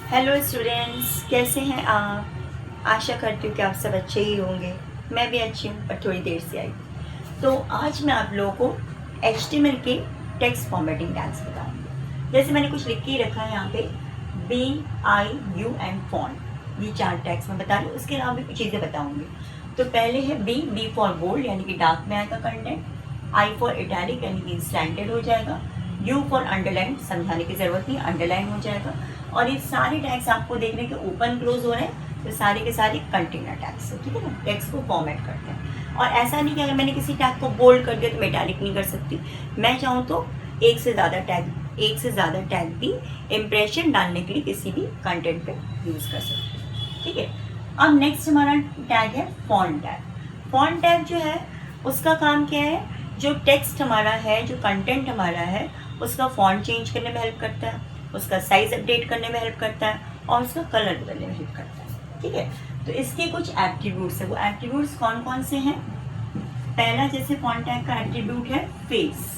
Hello students, कैसे हैं आप। आशा करती हूँ कि आप सब अच्छे ही होंगे। मैं भी अच्छी हूँ, पर थोड़ी देर से आई। तो आज मैं आप लोगों को HTML के टेक्स्ट फॉर्मेटिंग टैग्स बताऊँगी। जैसे मैंने कुछ लिख के ही रखा है यहाँ पे, BIU एंड फॉन्ट, ये 4 टैग्स मैं बता रही हूँ। उसके अलावा भी कुछ चीज़ें बताऊँगी। तो पहले है B फॉर बोल्ड, यानी कि डार्क में आएगा कंटेंट। I फॉर इटैलिक, यानी कि स्लैंटेड हो जाएगा। U फॉर अंडरलाइन, समझाने की ज़रूरत नहीं, अंडरलाइन हो जाएगा। और ये सारे टैग्स आपको देख रहे हैं कि ओपन क्लोज हो रहे हैं, तो सारे के सारे कंटेनर टैग्स है, ठीक है ना। टेक्स्ट को फॉर्मेट करते हैं। और ऐसा नहीं कि अगर मैंने किसी टैग को बोल्ड कर दिया तो मैं इटैलिक नहीं कर सकती। मैं चाहूँ तो एक से ज़्यादा टैग भी इंप्रेशन डालने के लिए किसी भी कंटेंट पे यूज़ कर सकती हूँ, ठीक है। अब नेक्स्ट हमारा टैग है फॉन्ट टैग। फॉन्ट टैग जो है उसका काम क्या है, जो टेक्स्ट हमारा है, जो कंटेंट हमारा है, उसका फॉन्ट चेंज करने में हेल्प करता है, उसका साइज अपडेट करने में हेल्प करता है और उसका कलर बदलने में हेल्प करता है, ठीक है। तो इसके कुछ एट्रीब्यूट्स है। वो एट्रीब्यूट्स कौन कौन से हैं। पहला, जैसे फॉन्ट टैग का एट्रीब्यूट है फेस।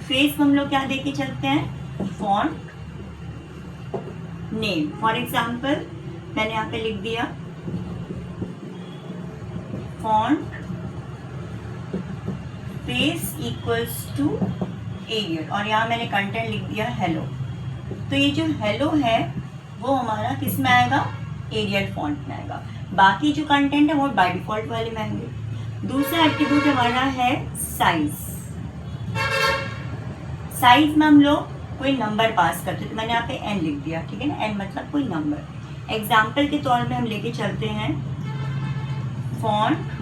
फेस हम लोग क्या देके चलते हैं, फॉन्ट नेम। फॉर एग्जाम्पल मैंने यहाँ पे लिख दिया font face equals to Arial, और यहाँ मैंने कंटेंट लिख दिया हेलो। तो ये जो हेलो है वो हमारा किस में आएगा, एरियल फॉन्ट में आएगा। बाकी जो कंटेंट है वो बाय डिफॉल्ट वाले में आएंगे। दूसरा एट्रीब्यूट हमारा है साइज। साइज में हम लोग कोई नंबर पास करते हैं, तो मैंने यहाँ पे n लिख दिया, ठीक है ना। n मतलब कोई नंबर। एग्जाम्पल के तौर पे हम लेके चलते हैं फॉन्ट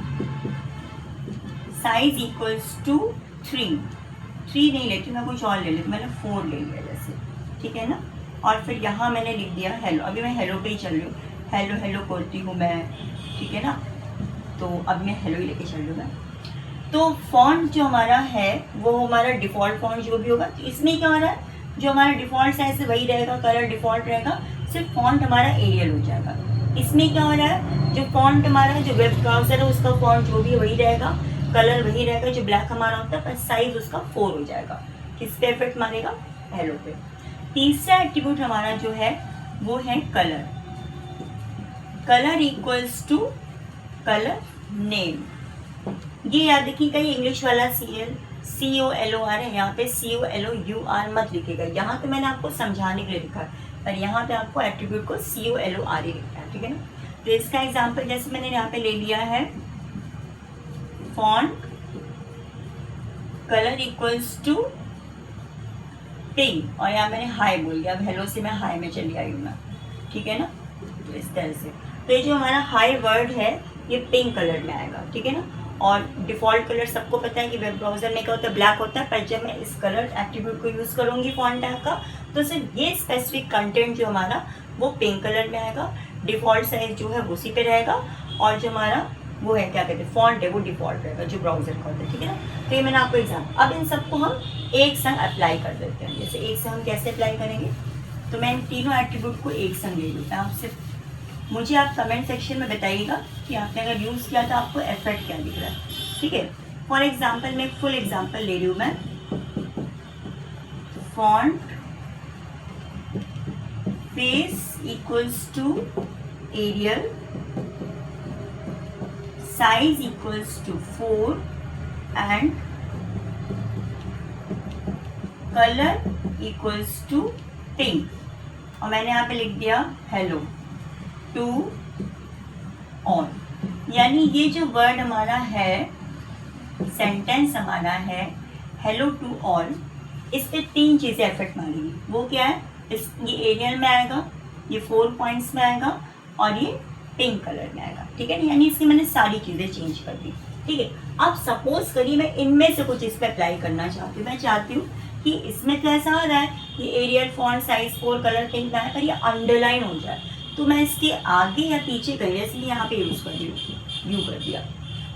साइज इक्वल्स टू 3 नहीं लेती मैं, कुछ और ले लेती, मैंने 4 ले लिया जैसे, ठीक है ना। और फिर यहाँ मैंने लिख दिया हेलो। अभी मैं हेलो पे ही चल रही हूँ, हेलो हेलो करती हूँ मैं, ठीक है ना। तो अब मैं हेलो ही लेके चल रही हूँ मैं। तो फॉन्ट जो हमारा है वो हमारा डिफ़ॉल्ट फॉन्ट जो भी होगा, तो इसमें क्या हो रहा है, जो हमारा डिफ़ॉल्ट साइज वही रहेगा, कलर डिफ़ॉल्ट रहेगा, सिर्फ फॉन्ट हमारा एरियल हो जाएगा। इसमें क्या हो रहा है, जो फॉन्ट हमारा जो वेब ब्राउज़र है उसका फॉन्ट जो भी वही रहेगा, कलर वही रहेगा जो ब्लैक हमारा होता है, पर साइज उसका 4 हो जाएगा। किस पे इफेक्ट मारेगा, हेलो पे। तीसरा एट्रीब्यूट हमारा जो है वो है colour. Colour equals to colour name. ये याद रखिएगा, ये इंग्लिश वाला COLOR है, यहाँ पे COLOUR मत लिखिएगा। यहाँ पे मैंने आपको समझाने के लिए लिखा है, पर यहाँ पे आपको एट्रीब्यूट को COLOR ही लिखना है, ठीक है ना। तो इसका एग्जाम्पल जैसे मैंने यहाँ पे ले लिया है font colour equals to pink, और यहाँ मैंने हाई बोल दिया। अब हेलो से मैं हाई में चली आई हूँ मैं, ठीक है ना। तो इस तरह से, तो ये जो हमारा हाई वर्ड है ये पिंक कलर में आएगा, ठीक है ना। और डिफ़ॉल्ट कलर सबको पता है कि वेब ब्राउज़र में क्या होता है, ब्लैक होता है, पर जब मैं इस कलर एट्रीब्यूट को यूज़ करूँगी फॉन्ट टैग का, तो सिर्फ ये स्पेसिफिक कंटेंट जो हमारा वो पिंक कलर में आएगा। डिफ़ॉल्ट साइज जो है उसी पे रहेगा, और जो हमारा वो है क्या कहते हैं फॉन्ट है वो डिफ़ॉल्ट रहेगा जो ब्राउज़र का होता है, ठीक है ना। तो ये मैंने आपको एग्जाम्पल, अब इन सबको हम एक संग अप्लाई कर देते हैं। जैसे एक संग हम कैसे अप्लाई करेंगे, तो मैं इन तीनों एट्रीब्यूट को एक संग ले लूँ। आपसे मुझे आप कमेंट सेक्शन में बताइएगा कि आपने अगर यूज़ किया तो आपको इफेक्ट क्या दिख रहा है, ठीक है। फॉर एग्जाम्पल मैं फुल एग्जाम्पल ले रही हूँ मैं, font face equals to Arial, size equals to 4 and colour equals to pink, और मैंने यहाँ पे लिख दिया हेलो टू ऑल। यानी ये जो वर्ड हमारा है, सेंटेंस हमारा है हेलो टू ऑल, इस पे 3 चीज़ें इफेक्ट मारेंगी। वो क्या है, ये एरियल में आएगा, ये 4 पॉइंट्स में आएगा, और ये पिंक कलर में आएगा, ठीक है ना। यानी इसकी मैंने सारी चीज़ें चेंज कर दी, ठीक है। अब सपोज करिए मैं इनमें से कुछ इस पर अप्लाई करना चाहती हूँ। मैं चाहती हूँ कि इसमें तो ऐसा हो रहा है कि Arial font size 4 colour pink में आया, पर ये अंडरलाइन हो जाए, तो मैं इसके आगे या पीछे कहीं, इसलिए यहाँ पे यूज़ कर रही हूँ, यू कर दिया।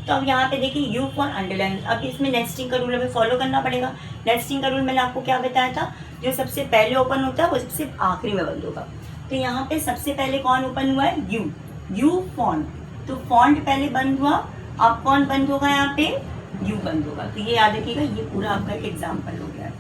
तो अब यहाँ पे देखिए यू फॉर अंडरलाइन। अब इसमें नेस्टिंग का रूल हमें फॉलो करना पड़ेगा। नेस्टिंग का रूल मैंने आपको क्या बताया था, जो सबसे पहले ओपन होता है वो सबसे आखिरी में बंद होगा। तो यहाँ पे सबसे पहले कौन ओपन हुआ है, यू फॉन्ट। तो फॉन्ट पहले बंद हुआ, अब कौन बंद होगा, यहाँ पे यू बंद होगा। तो ये याद रखिएगा, ये पूरा आपका एग्जाम्पल हो गया,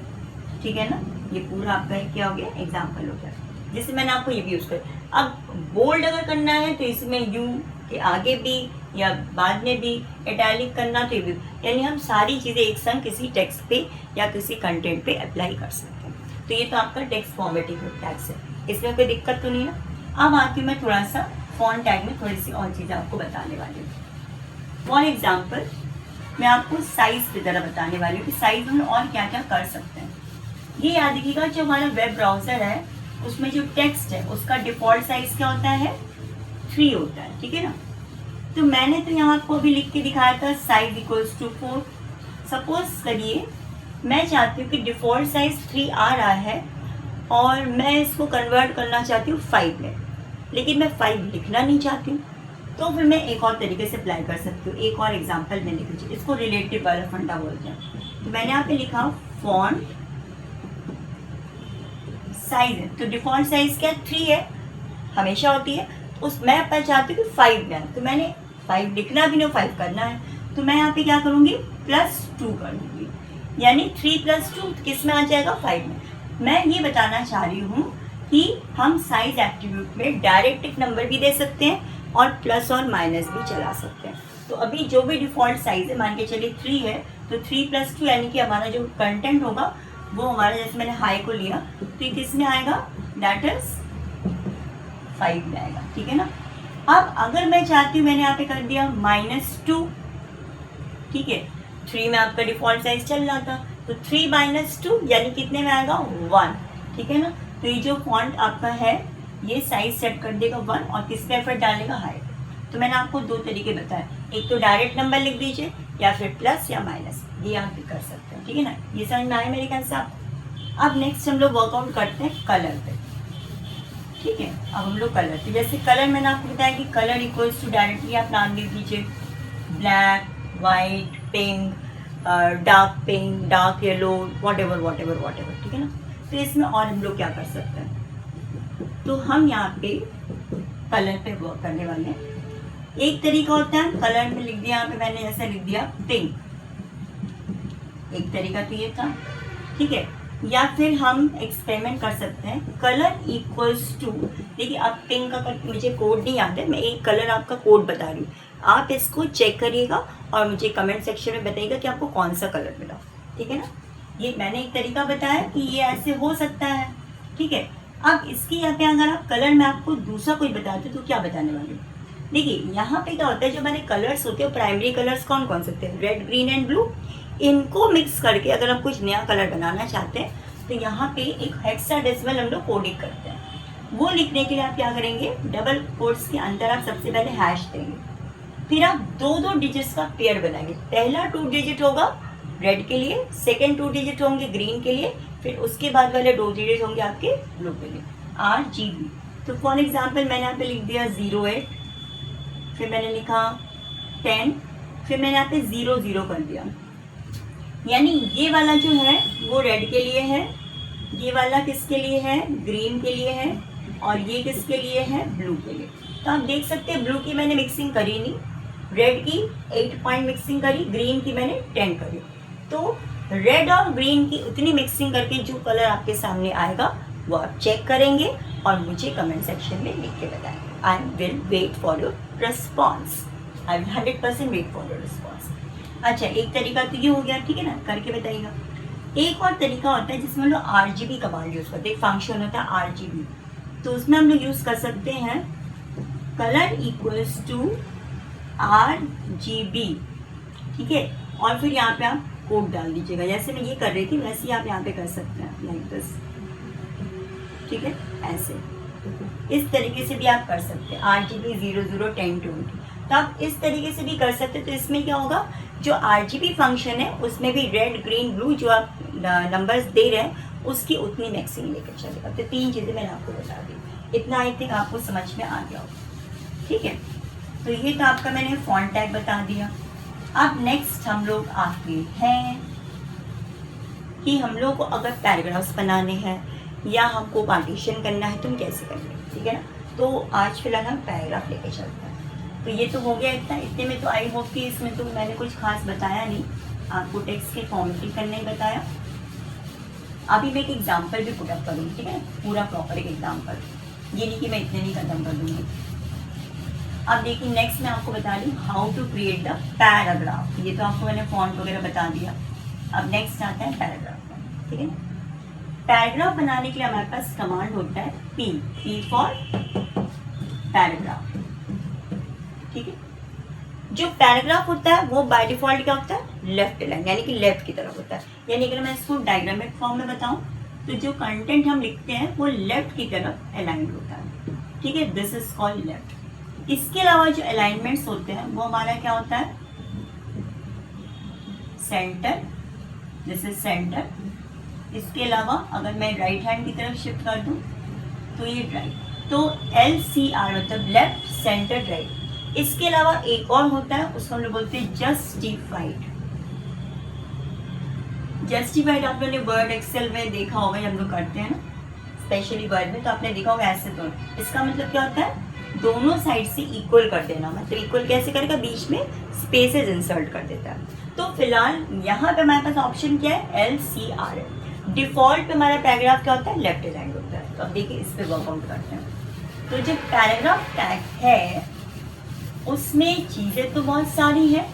ठीक है ना। ये पूरा आपका क्या हो गया, एग्जाम्पल हो गया। जैसे मैंने आपको ये भी यूज़ कर। अब बोल्ड अगर करना है तो इसमें यू के आगे भी या बाद में भी, इटैलिक करना तो ये भी, यानी हम सारी चीज़ें एक संग किसी टेक्स्ट पे या किसी कंटेंट पे अप्लाई कर सकते हैं। तो ये तो आपका टेक्स्ट फॉर्मेटिंग टैग्स है, इसमें कोई दिक्कत तो नहीं ना। अब आती हूँ मैं थोड़ा सा फॉन्ट टैग में थोड़ी सी और चीज़ें आपको बताने वाली हूँ। फॉर एग्जाम्पल मैं आपको साइज़ की तरह बताने वाली हूँ कि साइज़ में और क्या क्या कर सकते हैं। ये याद रखिएगा, जो हमारा वेब ब्राउज़र है उसमें जो टेक्स्ट है उसका डिफ़ॉल्ट साइज़ क्या होता है, 3 होता है, ठीक है ना। तो मैंने तो यहाँ आपको अभी लिख के दिखाया था साइज इक्वल्स टू 4। सपोज करिए मैं चाहती हूँ कि डिफ़ॉल्ट साइज 3 आ रहा है और मैं इसको कन्वर्ट करना चाहती हूँ 5 में, लेकिन मैं 5 लिखना नहीं चाहती हूँ, तो फिर मैं एक और तरीके से अप्लाई कर सकती हूँ। एक और एग्जांपल में लिख लीजिए, इसको रिलेटिव वाला फंडा बोलते हैं। तो मैंने यहाँ पे लिखा फॉन्ट साइज है, तो डिफ़ॉल्ट साइज क्या 3 है, हमेशा होती है। उस मैं पर चाहती हूँ कि 5 में आए, तो मैंने 5 लिखना भी नहीं, 5 करना है, तो मैं यहाँ पे क्या करूँगी +2 कर दूँगी, यानी 3 + 2 किस में आ जाएगा, 5 में। मैं ये बताना चाह रही हूँ कि हम साइज एट्रीब्यूट में डायरेक्ट एक नंबर भी दे सकते हैं और प्लस और माइनस भी चला सकते हैं। तो अभी जो भी डिफ़ॉल्ट साइज है, मान के चलिए 3 है, तो 3 + 2 यानी कि हमारा जो कंटेंट होगा वो हमारा, जैसे मैंने हाई को लिया तो ये किस में आएगा, दैट इज 5 में आएगा, ठीक है ना। अब अगर मैं चाहती हूँ, मैंने यहाँ पे कर दिया -2, ठीक है, 3 में आपका डिफ़ॉल्ट साइज चल रहा था, तो 3 - 2 यानी कितने में आएगा, 1, ठीक है ना। तो ये जो फॉन्ट आपका है ये साइज सेट कर देगा 1 और किस पे एफर्ट डालेगा, हाई। तो मैंने आपको 2 तरीके बताए, एक तो डायरेक्ट नंबर लिख दीजिए या फिर प्लस या माइनस, ये आप भी कर सकते हैं, ठीक है ना। ये समझ में आए मेरे ख्याल से आपको। अब नेक्स्ट हम लोग वर्कआउट करते हैं कलर पे, ठीक है। अब हम लोग कलर पे, जैसे कलर मैंने आपको बताया कि कलर इक्वल्स टू, डायरेक्टली आप नाम लिख दीजिए black, white, pink, dark pink, dark yellow, what ever, ठीक है ना। तो इसमें और हम लोग क्या कर सकते हैं, तो हम यहाँ पे कलर पे वर्क करने वाले हैं। एक तरीका होता है कलर में लिख दिया, यहाँ पे मैंने ऐसा लिख दिया पिंक, एक तरीका तो ये था, ठीक है। या फिर हम एक्सपेरिमेंट कर सकते हैं कलर इक्वल्स टू, देखिए अब पिंक का मुझे कोड नहीं याद है, मैं एक कलर आपका कोड बता रही हूँ, आप इसको चेक करिएगा और मुझे कमेंट सेक्शन में बताइएगा कि आपको कौन सा कलर मिला, ठीक है ना। ये मैंने एक तरीका बताया कि ये ऐसे हो सकता है, ठीक है। अब इसकी यहाँ पे अगर आप कलर में आपको दूसरा कोई बताते तो क्या बताने वाले हूँ, देखिए यहाँ पे क्या होता है, जो हमारे कलर्स होते हैं प्राइमरी कलर्स कौन कौन से होते हैं, रेड, ग्रीन एंड ब्लू। इनको मिक्स करके अगर आप कुछ नया कलर बनाना चाहते हैं तो यहाँ पे एक हेक्साडेसिमल हम लोग कोडिंग करते हैं। वो लिखने के लिए आप क्या करेंगे, डबल कोट्स के अंदर आप सबसे पहले हैश देंगे, फिर आप 2 डिजिट्स का पेयर बनाएंगे। पहला 2 डिजिट होगा रेड के लिए, सेकेंड 2 डिजिट होंगे ग्रीन के लिए, फिर उसके बाद वाले 2 डिजिट होंगे आपके ब्लू के लिए, RGB। तो फॉर एग्जाम्पल मैंने यहाँ पे लिख दिया 08, फिर मैंने लिखा 10, फिर मैंने यहाँ पे 00 कर दिया, यानी ये वाला जो है वो रेड के लिए है, ये वाला किसके लिए है, ग्रीन के लिए है, और ये किसके लिए है, ब्लू के लिए। तो आप देख सकते हैं ब्लू की मैंने मिक्सिंग करी नहीं, रेड की 8 पॉइंट मिक्सिंग करी, ग्रीन की मैंने 10 करी। तो रेड और ग्रीन की उतनी मिक्सिंग करके जो कलर आपके सामने आएगा वो आप चेक करेंगे और मुझे कमेंट सेक्शन में लिख के बताएंगे। I will wait for your response, I will 100% wait for your response. अच्छा, एक तरीका तो ये हो गया, ठीक है ना, करके बताइएगा। एक और तरीका होता है जिसमें हम लोग RGB कमांड यूज़ करते हैं, फंक्शन होता है RGB। तो उसमें हम लोग यूज़ कर सकते हैं कलर इक्वल्स टू RGB, ठीक है, और फिर यहाँ पे आप कोड डाल दीजिएगा, जैसे मैं ये कर रही थी वैसे ही आप यहाँ पे कर सकते हैं, लाइक दिस, ठीक है, ऐसे इस तरीके से भी आप कर सकते हैं, RGB 00 10 20। तो आप इस तरीके से भी कर सकते हैं। तो इसमें क्या होगा, जो RGB फंक्शन है उसमें भी रेड, ग्रीन, ब्लू जो आप नंबर्स दे रहे हैं उसकी उतनी मैक्सिंग लेकर चलेगा। तो 3 चीज़ें मैंने आपको बता दी, इतना आई थिंक आपको समझ में आ गया होगा, ठीक है। तो ये तो आपका मैंने फॉन्ट टैग बता दिया। अब नेक्स्ट हम लोग आते हैं कि हम लोग को अगर पैराग्राफ्स बनाने हैं या हमको पार्टीशन करना है तो हम कैसे करेंगे, ठीक है ना। तो आज फिलहाल हम पैराग्राफ लेके चलते हैं। तो ये तो हो गया इतना, इतने में तो आई होप कि इसमें तो मैंने कुछ खास बताया नहीं, आपको टेक्स्ट के फॉर्मेटिंग करना ही बताया। अभी मैं एक एग्जाम्पल भी पुटअप करूँगी, ठीक है, पूरा प्रॉपर एक एग्जाम्पल, ये नहीं कि मैं इतने नहीं खत्म कर दूँगी। अब देखिए नेक्स्ट मैं आपको बता रही हूँ how to create the paragraph. ये तो आपको मैंने फॉन्ट वगैरह बता दिया। अब नेक्स्ट आता है पैराग्राफ, ठीक है। पैराग्राफ बनाने के लिए हमारे पास कमांड होता है पी फॉर पैराग्राफ, ठीक है। जो पैराग्राफ होता है वो बाय डिफॉल्ट क्या होता है, लेफ्ट लाइन, यानी कि लेफ्ट की तरफ होता है। यानी अगर मैं इसको डायग्रामिक फॉर्म में बताऊं तो जो कंटेंट हम लिखते हैं वो लेफ्ट की तरफ अलाइंड होता है, ठीक है। This is called left. इसके अलावा जो अलाइनमेंट्स होते हैं वो हमारा क्या होता है, सेंटर, दिस इज सेंटर। इसके अलावा अगर मैं राइट हैंड की तरफ शिफ्ट कर दूं तो ये राइट, तो LCR मतलब लेफ्ट सेंटर राइट। इसके अलावा एक और होता है, उसको हम लोग बोलते हैं जस्टिफाइड। जस्टिफाइड आप लोगों ने वर्ड एक्सेल में देखा होगा, जब हम लोग करते हैं ना स्पेशली वर्ड में, तो आपने देखा होगा ऐसे तो। इसका मतलब क्या होता है, दोनों साइड से इक्वल कर देना। मतलब इक्वल कैसे करेगा, बीच में स्पेसेस इंसर्ट कर देता है। तो फिलहाल यहाँ पे हमारे पास ऑप्शन क्या है, LCR है। डिफॉल्ट पे हमारा पैराग्राफ क्या होता है, लेफ्ट अलाइंड होता है। तो अब देखिए इस पे वर्कआउट करते हैं। तो जो पैराग्राफ टैग है उसमें चीज़ें तो बहुत सारी हैं,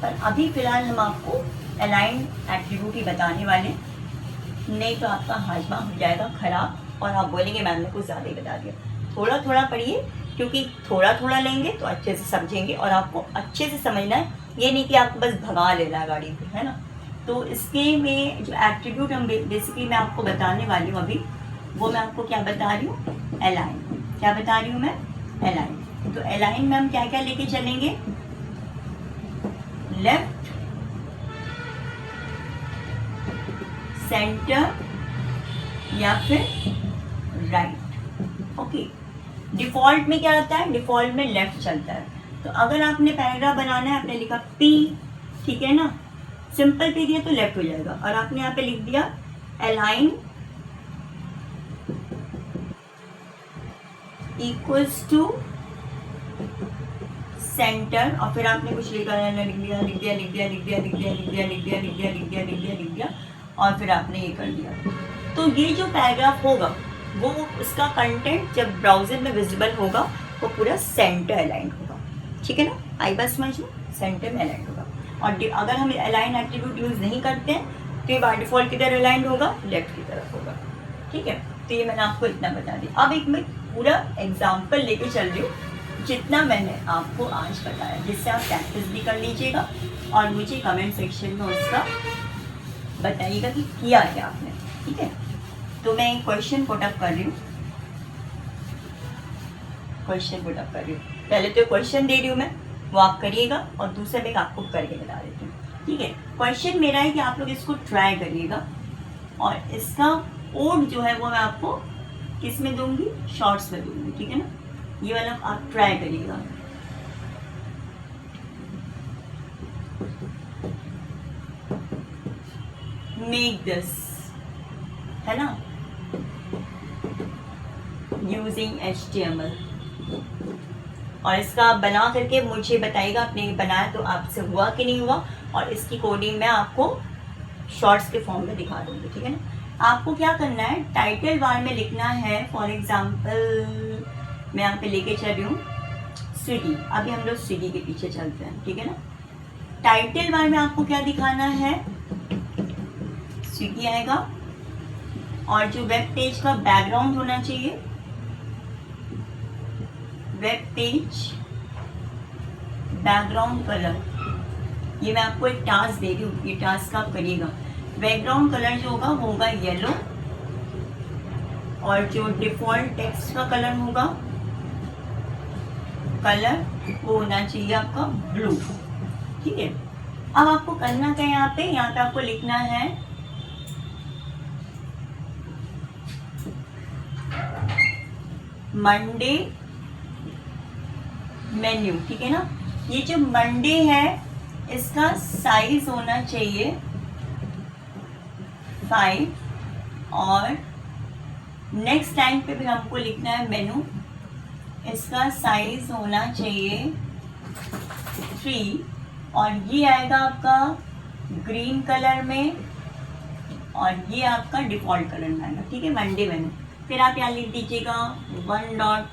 पर अभी फिलहाल हम आपको अलाइन एट्रीब्यूट ही बताने वाले, नहीं तो आपका हाजमा हो जाएगा खराब और आप बोलेंगे मैम ने कुछ ज़्यादा ही बता दिया। थोड़ा थोड़ा पढ़िए, क्योंकि थोड़ा थोड़ा लेंगे तो अच्छे से समझेंगे और आपको अच्छे से समझना है, ये नहीं कि आपको बस भगा लेना है गाड़ी को, है ना। तो इसके में जो एट्रीब्यूट हम बेसिकली मैं आपको बताने वाली हूँ अभी, वो मैं आपको क्या बता रही हूँ, अलाइन। क्या बता रही हूँ मैं, अलाइन। तो अलाइन में हम क्या क्या लेके चलेंगे, लेफ्ट, सेंटर या फिर राइट, ओके। डिफॉल्ट में क्या होता है, डिफॉल्ट में लेफ्ट चलता है। तो अगर आपने पैराग्राफ बनाना है, आपने लिखा P, ठीक है ना, सिंपल पे दिया तो लेफ्ट हो जाएगा, और आपने यहाँ पे लिख दिया अलाइन इक्वल्स टू सेंटर, और फिर आपने कुछ लिखा, लिख दिया लिख दिया लिख दिया लिख दिया लिख दिया लिख दिया लिख दिया लिख दिया लिख दिया लिख दिया लिख दिया, और फिर आपने ये कर दिया। तो ये जो पैराग्राफ होगा वो उसका कंटेंट जब ब्राउजर में विजिबल होगा वो पूरा सेंटर अलाइन होगा, ठीक है ना। आई बात समझ लो, सेंटर में अलाइन होगा। और अगर हम अलाइन एट्रीब्यूट यूज़ नहीं करते हैं तो ये बाय डिफॉल्ट किधर अलाइन होगा, लेफ्ट की तरफ होगा, ठीक है। तो ये मैंने आपको इतना बता दिया। अब एक मैं पूरा एग्जाम्पल लेके चल रही हूँ जितना मैंने आपको आज बताया, जिससे आप प्रैक्टिस भी कर लीजिएगा और मुझे कमेंट सेक्शन में उसका बताइएगा कि किया क्या आपने, ठीक है। तो मैं एक क्वेश्चन पुटअप कर रही हूँ, क्वेश्चन पुटअप कर रही हूँ। पहले तो क्वेश्चन दे रही हूँ मैं, वो आप करिएगा, और दूसरा मैं आपको करके बता देती हूँ, ठीक है। क्वेश्चन मेरा है कि आप लोग इसको ट्राई करिएगा, और इसका कोड जो है वो मैं आपको किस में दूंगी, शॉर्ट्स में दूंगी, ठीक है ना। ये वाला आप ट्राई करिएगा। मेक दिस, है ना, यूजिंग HTML, और इसका आप बना करके मुझे बताइएगा आपने बनाया तो आपसे हुआ कि नहीं हुआ, और इसकी कोडिंग मैं आपको शॉर्ट्स के फॉर्म में दिखा दूंगी, ठीक है ना। आपको क्या करना है, टाइटल बार में लिखना है, फॉर एग्जांपल मैं यहाँ पे लेके चल रही हूँ स्विगी। अभी हम लोग स्विगी के पीछे चलते हैं, ठीक है ना। टाइटल बार में आपको क्या दिखाना है, स्विगी आएगा, और जो वेब पेज का बैकग्राउंड होना चाहिए, वेब पेज बैकग्राउंड कलर, ये मैं आपको एक टास्क दे रही हूँ, ये टास्क आप करिएगा। बैकग्राउंड कलर जो होगा वो होगा येलो, और जो डिफॉल्ट टेक्स्ट का कलर होगा, कलर वो होना चाहिए आपका ब्लू, ठीक है। अब आपको करना क्या है, यहाँ पे आपको लिखना है मंडे मेन्यू, ठीक है ना। ये जो मंडे है इसका साइज होना चाहिए 5, और नेक्स्ट लाइन पे भी हमको लिखना है मेनू, इसका साइज होना चाहिए 3, और ये आएगा आपका ग्रीन कलर में, और ये आपका डिफ़ॉल्ट कलर में आएगा, ठीक है, मंडे मैंने। फिर आप यहाँ लिख दीजिएगा 1 डॉट,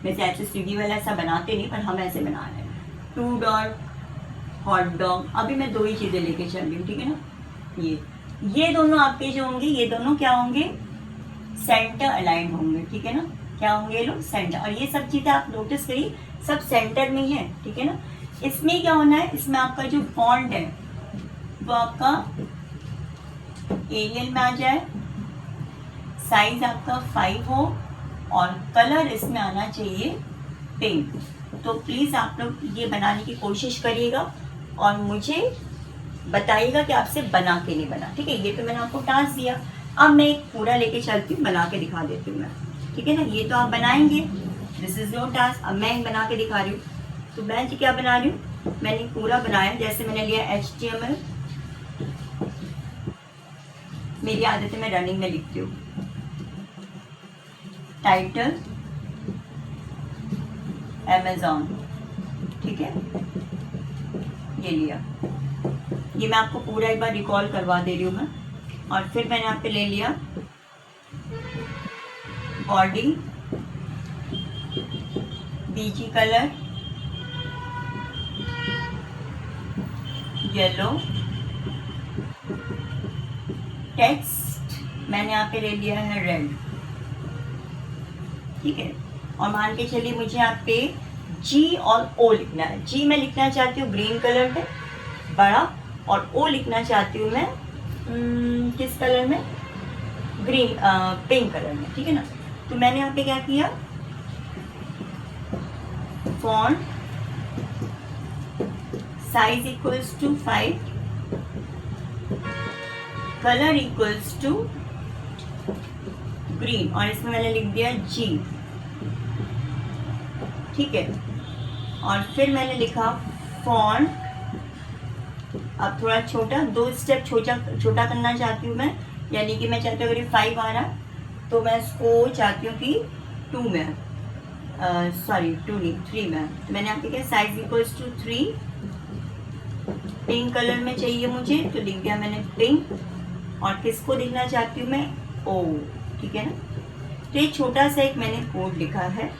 वैसे ऐसे स्विगी वाला ऐसा बनाते नहीं पर हम ऐसे बना रहे हैं, 2 डॉट हॉट डॉग। अभी मैं 2 ही चीज़ें लेके चल रही हूँ, ठीक है ना। ये दोनों आपके जो होंगे, ये दोनों क्या होंगे, सेंटर अलाइन होंगे, ठीक है ना। क्या होंगे ये लोग, सेंटर। और ये सब चीज़ें आप नोटिस करिए सब सेंटर में है, ठीक है ना। इसमें क्या होना है, इसमें आपका जो फॉन्ट है वो आपका एरियल में आ जाए, साइज आपका 5 हो और कलर इसमें आना चाहिए पिंक। तो प्लीज़ आप लोग ये बनाने की कोशिश करिएगा और मुझे बताइएगा कि आपसे बना के नहीं बना, ठीक है। ये तो मैंने आपको टास्क दिया, अब मैं एक पूरा लेके चलती हूँ, बना के दिखा देती हूँ मैं, ठीक है ना। ये तो आप बनाएंगे, दिस इज़ योर टास्क। अब मैं बना के दिखा रही हूँ। तो मैं जी क्या बना रही हूँ, मैंने पूरा बनाया। जैसे मैंने लिया HTML, मेरी आदत है मैं रनिंग में लिखती हूँ, टाइटल Amazon, ठीक है, ये लिया। ये मैं आपको पूरा एक बार रिकॉल करवा दे रही हूँ मैं। और फिर मैंने यहाँ पे ले लिया body, BG colour yellow, text मैंने यहाँ पे ले लिया है रेड, ठीक है। और मान के चलिए मुझे यहाँ पे G और O लिखना है। G मैं लिखना चाहती हूँ ग्रीन कलर में बड़ा, और O लिखना चाहती हूँ मैं किस कलर में, ग्रीन पिंक कलर में, ठीक है ना। तो मैंने यहाँ पे क्या किया, font size equals to 5, colour equals to green, और इसमें मैंने लिख दिया G, ठीक है। और फिर मैंने लिखा फॉन्ट, अब थोड़ा छोटा, 2 स्टेप छोटा करना चाहती हूँ मैं, यानी कि मैं चाहती हूँ अगर ये 5 आ रहा तो मैं इसको चाहती हूँ कि 2 में, सॉरी 2 नहीं 3 में। तो मैंने यहाँ पे क्या, size equals to 3, pink colour में चाहिए मुझे, तो लिख दिया मैंने पिंक। और किसको लिखना चाहती हूँ मैं, O, ठीक है ना। तो ये छोटा सा एक मैंने कोड लिखा है,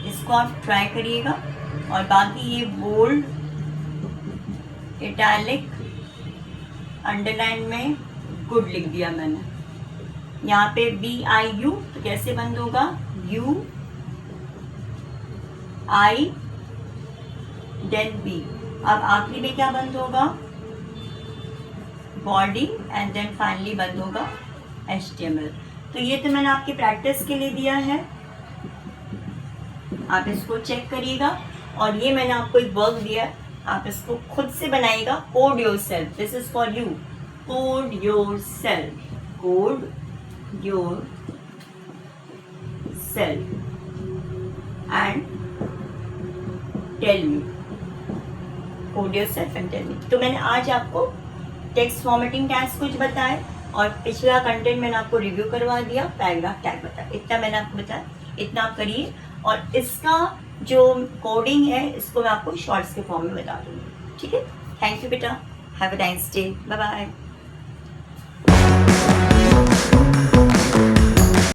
इसको आप ट्राई करिएगा। और बाकी ये बोल्ड, इटैलिक, अंडरलाइन में गुड लिख दिया मैंने। यहाँ पे BIU, तो कैसे बंद होगा, U I देन B। अब आखिरी में क्या बंद होगा, बॉडी, एंड देन फाइनली बंद होगा HTML। तो ये तो मैंने आपकी प्रैक्टिस के लिए दिया है, आप इसको चेक करिएगा। और ये मैंने आपको एक वर्क दिया है, आप इसको खुद से बनाइएगा। Code yourself, this is for you, code yourself, code yourself and tell me, code yourself and tell me. तो मैंने आज आपको टेक्स्ट फॉर्मेटिंग टास्क कुछ बताए, और पिछला कंटेंट मैंने आपको रिव्यू करवा दिया, पैराग्राफ टैग बताया, इतना मैंने आपको बताया, इतना आप करिए। और इसका जो कोडिंग है इसको मैं आपको शॉर्ट्स के फॉर्म में बता दूँगी, ठीक है। थैंक यू बेटा, have a nice day, bye bye.